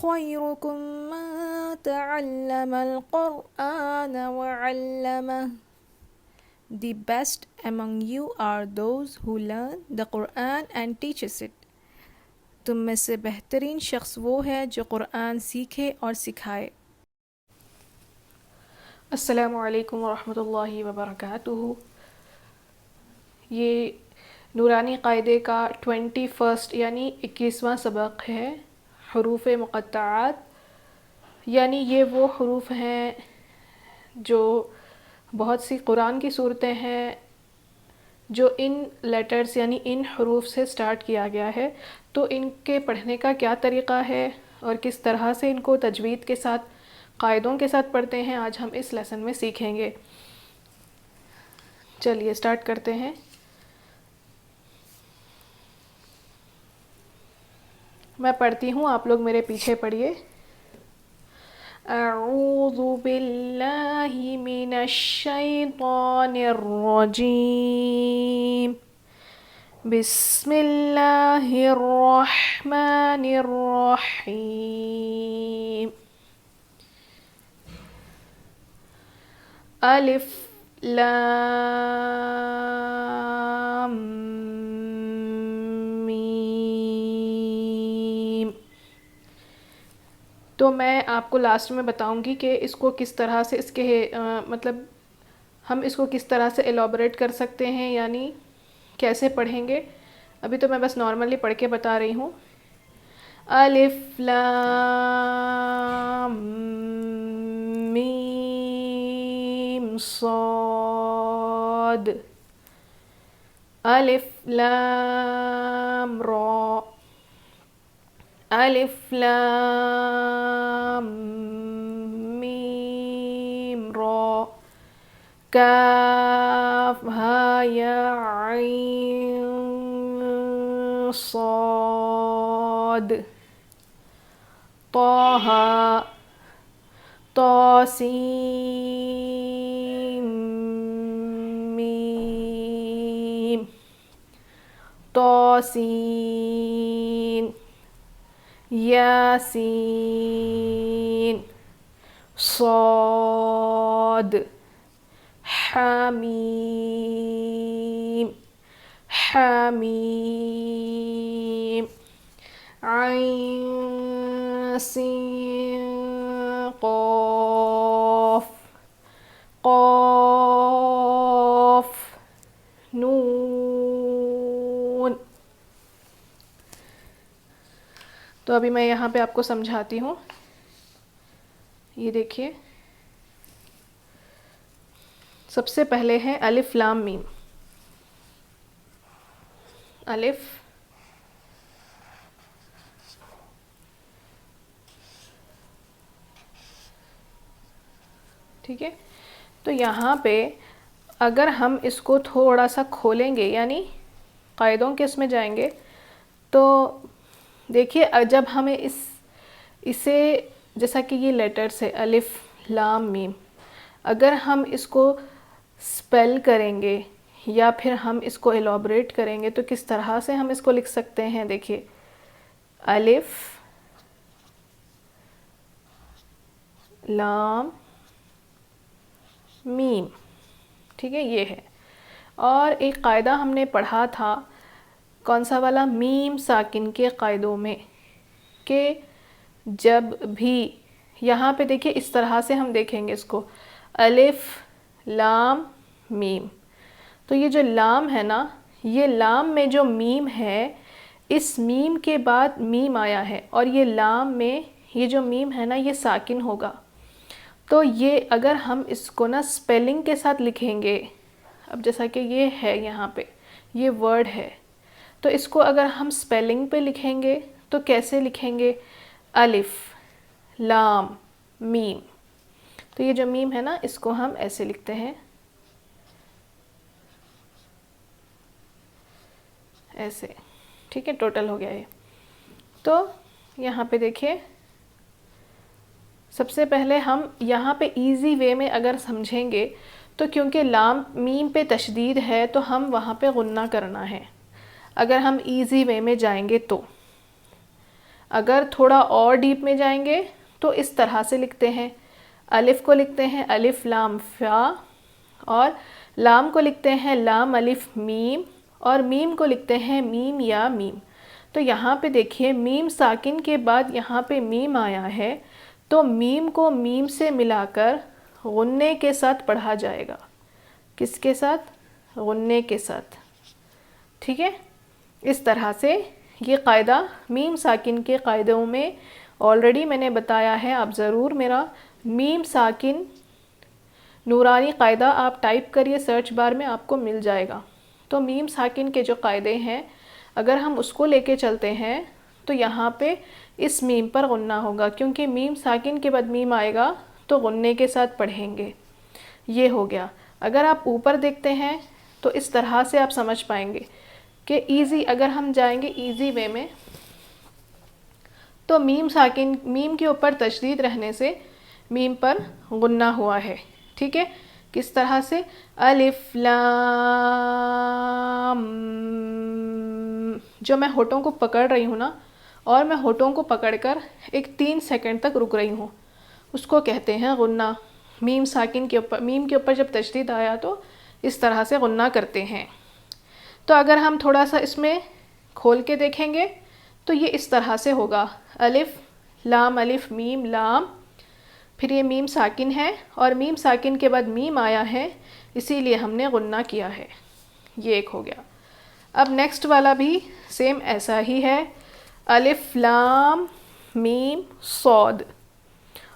خيركم من تعلم القرآن وعلمه. The best among you are those who learn the Quran and teaches it. تم میں سے بہترین شخص وہ ہے جو قرآن سیکھے اور سکھائے. السلام علیکم ورحمۃ اللہ وبرکاتہ. یہ نورانی قاعدے کا 21 یعنی 21واں سبق ہے. حروف مقطعات یعنی یہ وہ حروف ہیں جو بہت سی قرآن کی صورتیں ہیں جو ان لیٹرز یعنی ان حروف سے سٹارٹ کیا گیا ہے. تو ان کے پڑھنے کا کیا طریقہ ہے اور کس طرح سے ان کو تجوید کے ساتھ قاعدوں کے ساتھ پڑھتے ہیں آج ہم اس لیسن میں سیکھیں گے. چلیے سٹارٹ کرتے ہیں. میں پڑھتی ہوں، آپ لوگ میرے پیچھے پڑھیے. اعوذ باللہ من الشیطان الرجیم. بسم اللہ الرحمن الرحیم. الف لام میم. تو میں آپ کو لاسٹ میں بتاؤں گی کہ اس کو کس طرح سے اس کے مطلب ہم اس کو کس طرح سے ایلابریٹ کر سکتے ہیں یعنی کیسے پڑھیں گے. ابھی تو میں بس نارملی پڑھ کے بتا رہی ہوں. الف لام میم صاد. الف لام را. الف لام میم را. کاف ها یا عین صاد. طه طاسین میم. طاسین. یاسین. صاد. حمیم. حمیم. عین سین قاف. قاف. نون. تو ابھی میں یہاں پہ آپ کو سمجھاتی ہوں. یہ دیکھیے، سب سے پہلے ہے الف لام میم. الف ٹھیک ہے. تو یہاں پہ اگر ہم اس کو تھوڑا سا کھولیں گے یعنی قاعدوں کے اس میں جائیں گے تو دیکھیے جب ہمیں اسے جیسا کہ یہ لیٹرز ہے الف لام میم، اگر ہم اس کو سپیل کریں گے یا پھر ہم اس کو ایلابریٹ کریں گے تو کس طرح سے ہم اس کو لکھ سکتے ہیں. دیکھیے الف لام میم. ٹھیک ہے، یہ ہے. اور ایک قاعدہ ہم نے پڑھا تھا، کون سا والا؟ میم ساکن کے قاعدوں میں، کہ جب بھی یہاں پہ دیکھیے اس طرح سے ہم دیکھیں گے اس کو الف لام میم. تو یہ جو لام ہے نا، یہ لام میں جو میم ہے اس میم کے بعد میم آیا ہے اور یہ لام میں یہ جو میم ہے نا یہ ساکن ہوگا. تو یہ اگر ہم اس کو نا سپیلنگ کے ساتھ لکھیں گے، اب جیسا کہ یہ ہے یہاں پہ یہ ورڈ ہے، تو اس کو اگر ہم سپیلنگ پہ لکھیں گے تو کیسے لکھیں گے؟ الف لام میم. تو یہ جو میم ہے نا اس کو ہم ایسے لکھتے ہیں، ایسے. ٹھیک ہے، ٹوٹل ہو گیا یہ. تو یہاں پہ دیکھیے سب سے پہلے ہم یہاں پہ ایزی وے میں اگر سمجھیں گے تو کیونکہ لام میم پہ تشدید ہے تو ہم وہاں پہ غنہ کرنا ہے. اگر ہم ایزی وے میں جائیں گے تو اگر تھوڑا اور ڈیپ میں جائیں گے تو اس طرح سے لکھتے ہیں. الف کو لکھتے ہیں الف لام فا، اور لام کو لکھتے ہیں لام الف میم، اور میم کو لکھتے ہیں میم یا میم. تو یہاں پہ دیکھیے میم ساکن کے بعد یہاں پہ میم آیا ہے، تو میم کو میم سے ملا کر غنّے کے ساتھ پڑھا جائے گا. کس کے ساتھ؟ غنّے کے ساتھ. ٹھیک ہے، اس طرح سے یہ قاعدہ میم ساکن کے قاعدوں میں آلریڈی میں نے بتایا ہے. آپ ضرور میرا میم ساکن نورانی قاعدہ آپ ٹائپ کریے سرچ بار میں، آپ کو مل جائے گا. تو میم ساکن کے جو قاعدے ہیں اگر ہم اس کو لے کے چلتے ہیں تو یہاں پہ اس میم پر غنّہ ہوگا، کیونکہ میم ساکن کے بعد میم آئے گا تو غنّے کے ساتھ پڑھیں گے. یہ ہو گیا. اگر آپ اوپر دیکھتے ہیں تو اس طرح سے آپ سمجھ پائیں گے کہ ایزی، اگر ہم جائیں گے ایزی وے میں تو میم ساکن، میم کے اوپر تشدید رہنے سے میم پر غنّہ ہوا ہے. ٹھیک ہے، کس طرح سے؟ الف لام، جو میں ہونٹوں کو پکڑ رہی ہوں نا، اور میں ہونٹوں کو پکڑ کر ایک 3 سیکنڈ تک رک رہی ہوں، اس کو کہتے ہیں غنّہ. میم ساکن کے اوپر، میم کے اوپر جب تشدید آیا تو اس طرح سے غنّہ کرتے ہیں. تو اگر ہم تھوڑا سا اس میں کھول کے دیکھیں گے تو یہ اس طرح سے ہوگا. الف لام الف میم لام، پھر یہ میم ساکن ہے اور میم ساکن کے بعد میم آیا ہے، اسی لیے ہم نے غنّہ کیا ہے. یہ ایک ہو گیا. اب نیکسٹ والا بھی سیم ایسا ہی ہے. الف لام میم صاد،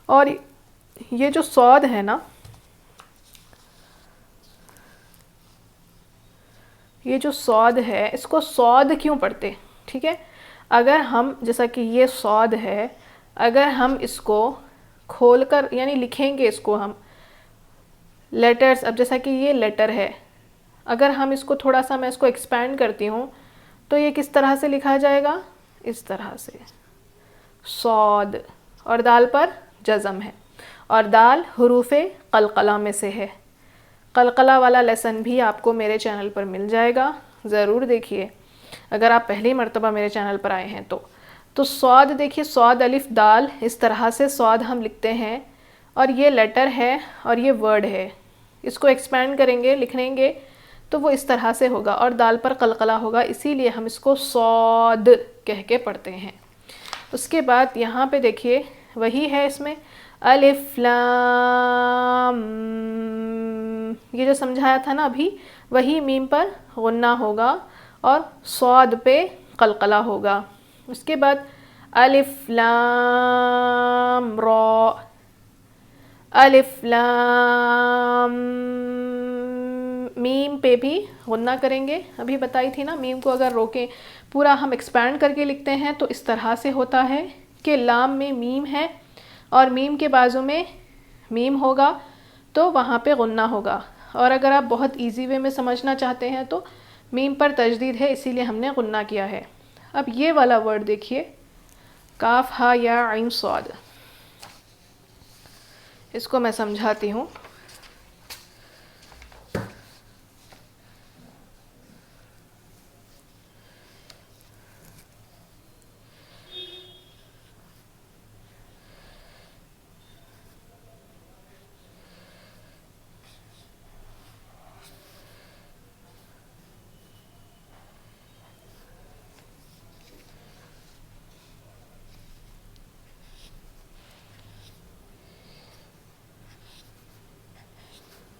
اور یہ جو صاد ہے نا، یہ جو صاد ہے اس کو صاد کیوں پڑھتے؟ ٹھیک ہے، اگر ہم، جیسا کہ یہ صاد ہے، اگر ہم اس کو کھول کر یعنی لکھیں گے اس کو ہم لیٹرز، اب جیسا کہ یہ لیٹر ہے، اگر ہم اس کو تھوڑا سا، میں اس کو ایکسپینڈ کرتی ہوں تو یہ کس طرح سے لکھا جائے گا؟ اس طرح سے صاد. اور دال پر جزم ہے، اور دال حروف قلقلہ میں سے ہے. قلقلہ والا لیسن بھی آپ کو میرے چینل پر مل جائے گا، ضرور دیکھیے اگر آپ پہلی مرتبہ میرے چینل پر آئے ہیں تو. تو صاد دیکھیے، صاد الف دال، اس طرح سے صاد ہم لکھتے ہیں، اور یہ لیٹر ہے اور یہ ورڈ ہے. اس کو ایکسپینڈ کریں گے، لکھیں گے تو وہ اس طرح سے ہوگا، اور دال پر قلقلہ ہوگا، اسی لیے ہم اس کو صاد کہہ کے پڑھتے ہیں. اس کے بعد یہاں پہ دیکھیے وہی ہے، اس میں الف لام، یہ جو سمجھایا تھا نا ابھی، وہی میم پر غنّہ ہوگا اور صاد پہ قلقلہ ہوگا. اس کے بعد الف لام را، الف لام میم پہ بھی غنّہ کریں گے. ابھی بتائی تھی نا، میم کو اگر روکیں، پورا ہم ایکسپینڈ کر کے لکھتے ہیں تو اس طرح سے ہوتا ہے کہ لام میں میم ہے اور میم کے بازو میں میم ہوگا تو وہاں پہ غنّہ ہوگا. اور اگر آپ بہت ایزی وے میں سمجھنا چاہتے ہیں تو میم پر تشدید ہے، اسی لیے ہم نے غنّہ کیا ہے. اب یہ والا ورڈ دیکھیے، کاف ہا یا عین صاد، اس کو میں سمجھاتی ہوں.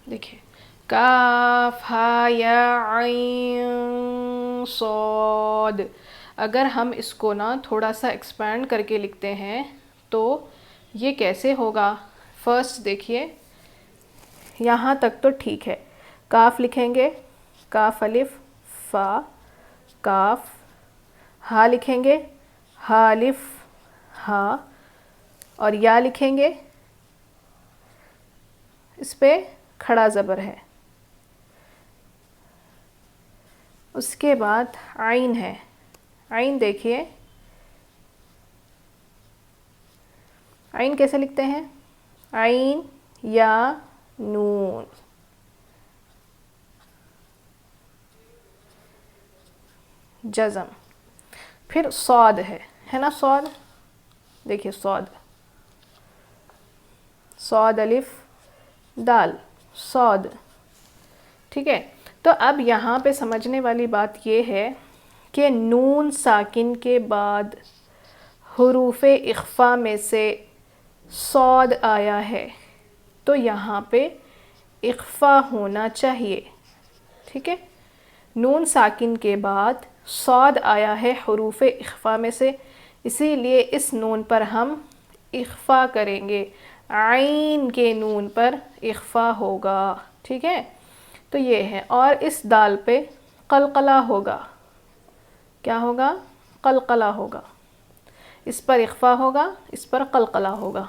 دیکھیے کاف ہا یا عین صاد، اگر ہم اس کو نا تھوڑا سا ایکسپینڈ کر کے لکھتے ہیں تو یہ کیسے ہوگا؟ فرسٹ دیکھیے، یہاں تک تو ٹھیک ہے. کاف لکھیں گے، کاف الف فا کاف. ہا لکھیں گے، ہا الف ہا، اور یا لکھیں گے، اس پہ کھڑا زبر ہے. اس کے بعد عین ہے. عین دیکھیے، عین کیسے لکھتے ہیں؟ عین یا نون. جزم. پھر صاد ہے نا، صاد دیکھیے صاد، صاد الف دال، صاد. ٹھیک ہے. تو اب یہاں پہ سمجھنے والی بات یہ ہے کہ نون ساکن کے بعد حروف اخفا میں سے صاد آیا ہے تو یہاں پہ اخفا ہونا چاہیے. ٹھیک ہے. نون ساکن کے بعد صاد آیا ہے حروف اخفا میں سے، اسی لیے اس نون پر ہم اخفا کریں گے، عین کے نون پر اخفا ہوگا. ٹھیک ہے. تو یہ ہے. اور اس دال پہ قلقلہ ہوگا. کیا ہوگا؟ قلقلہ ہوگا. اس پر اخفا ہوگا، اس پر قلقلہ ہوگا.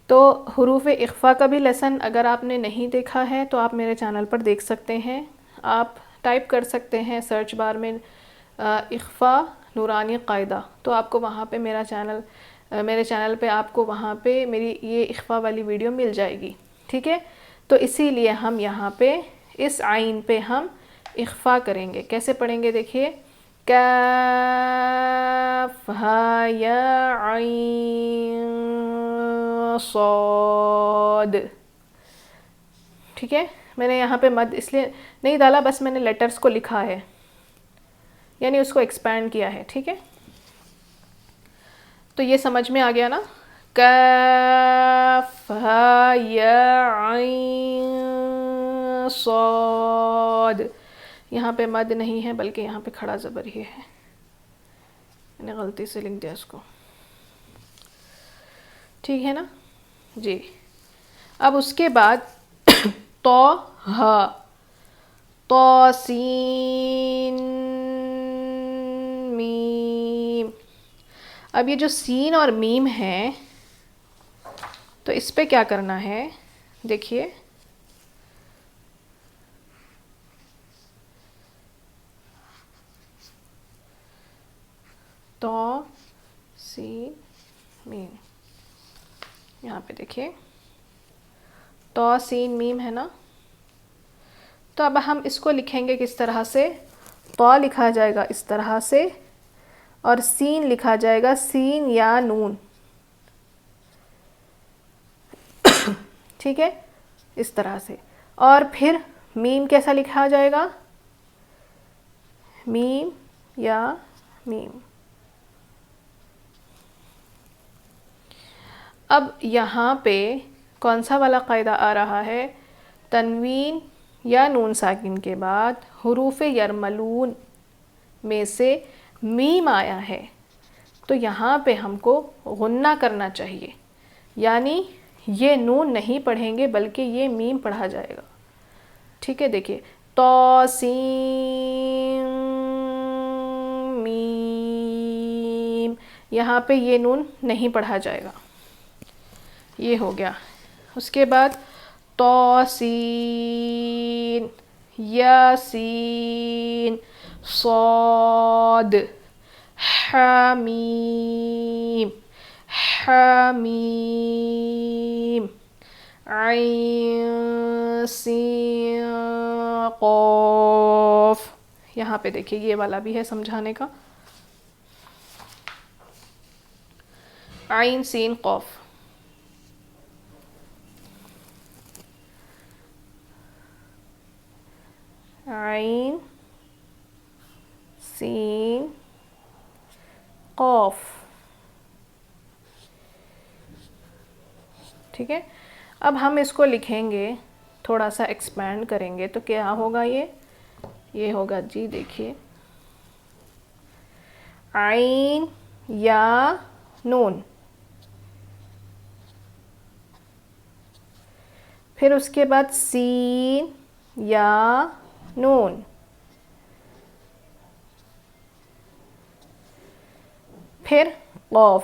تو حروف اخفا کا بھی لیسن اگر آپ نے نہیں دیکھا ہے تو آپ میرے چینل پر دیکھ سکتے ہیں. آپ ٹائپ کر سکتے ہیں سرچ بار میں اخفا نورانی قاعدہ، تو آپ کو وہاں پہ میرے چینل پہ آپ کو وہاں پہ میری یہ اخفا والی ویڈیو مل جائے گی. ٹھیک ہے. تو اسی لیے ہم یہاں پہ اس عین پہ ہم اخفا کریں گے. کیسے پڑھیں گے؟ دیکھیے، کاف ہا یا عین صاد. ٹھیک ہے. میں نے یہاں پہ مد اس لیے نہیں ڈالا، بس میں نے لیٹرز کو لکھا ہے، یعنی اس کو ایکسپینڈ کیا ہے. ٹھیک ہے. تو یہ سمجھ میں آ گیا نا؟ کاف ہا یا عین صاد. یہاں پہ مد نہیں ہے بلکہ یہاں پہ کھڑا زبر ہی ہے، میں نے غلطی سے لکھ دیا اس کو. ٹھیک ہے نا جی. اب اس کے بعد تو ہا، تو سین میم. اب یہ جو سین اور میم ہے تو اس پہ کیا کرنا ہے؟ دیکھیے، تو سین میم. یہاں پہ دیکھیے تو سین میم ہے نا. تو اب ہم اس کو لکھیں گے کس طرح سے؟ تو لکھا جائے گا اس طرح سے، اور سین لکھا جائے گا سین یا نون. ٹھیک ہے. اس طرح سے. اور پھر میم کیسا لکھا جائے گا؟ میم یا میم. اب یہاں پہ کون سا والا قاعدہ آ رہا ہے؟ تنوین یا نون ساکن کے بعد حروف یرملون میں سے میم آیا ہے تو یہاں پہ ہم کو غنہ کرنا چاہیے، یعنی یہ نون نہیں پڑھیں گے بلکہ یہ میم پڑھا جائے گا. ٹھیک ہے. دیکھیے، تو سین میم، یہاں پہ یہ نون نہیں پڑھا جائے گا. یہ ہو گیا. اس کے بعد تو سین، یاسین، صاد، حامیم، حامیم، عین سین قاف. یہاں پہ دیکھیے یہ والا بھی ہے سمجھانے کا. عین سین قاف. عین سین قاف. ٹھیک ہے. اب ہم اس کو لکھیں گے، تھوڑا سا ایکسپینڈ کریں گے تو کیا ہوگا؟ یہ ہوگا جی. دیکھیے، عین یا نون، پھر اس کے بعد سین یا نون، پھر قاف.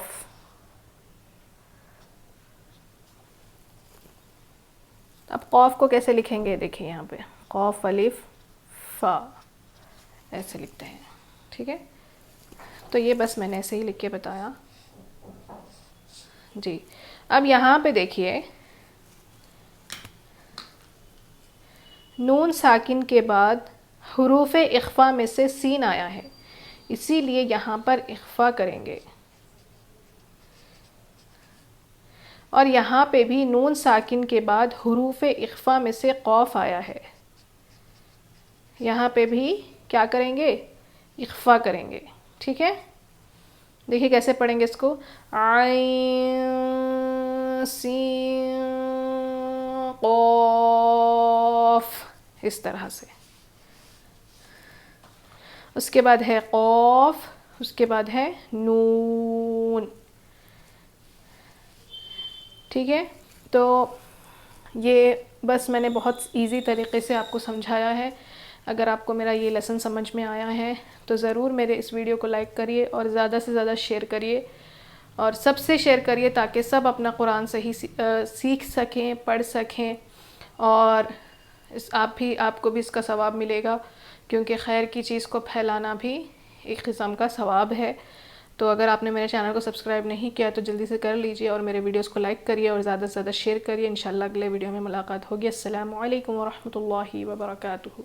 اب قاف کو کیسے لکھیں گے؟ دیکھیں یہاں پہ قاف الف فا ایسے لکھتے ہیں. ٹھیک ہے. تو یہ بس میں نے ایسے ہی لکھ کے بتایا جی. اب یہاں پہ دیکھیے، نون ساکن کے بعد حروف اخفا میں سے سین آیا ہے، اسی لیے یہاں پر اخفا کریں گے. اور یہاں پہ بھی نون ساکن کے بعد حروف اخفا میں سے قوف آیا ہے. یہاں پہ بھی کیا کریں گے؟ اخفا کریں گے. ٹھیک ہے، دیکھیے کیسے پڑھیں گے اس کو. عین سین قاف، اس طرح سے. اس کے بعد ہے قاف، اس کے بعد ہے نون. ٹھیک ہے، تو یہ بس میں نے بہت ایزی طریقے سے آپ کو سمجھایا ہے. اگر آپ کو میرا یہ لیسن سمجھ میں آیا ہے تو ضرور میرے اس ویڈیو کو لائک کریے اور زیادہ سے زیادہ شیئر کریے، اور سب سے شیئر کریے تاکہ سب اپنا قرآن صحیح سیکھ سکیں، پڑھ سکیں، اور آپ کو بھی اس کا ثواب ملے گا، کیونکہ خیر کی چیز کو پھیلانا بھی ایک قسم کا ثواب ہے. تو اگر آپ نے میرے چینل کو سبسکرائب نہیں کیا تو جلدی سے کر لیجئے، اور میرے ویڈیوز کو لائک کریے اور زیادہ سے زیادہ شیئر کریے. انشاءاللہ اگلے ویڈیو میں ملاقات ہوگی. السلام علیکم ورحمۃ اللہ وبرکاتہ.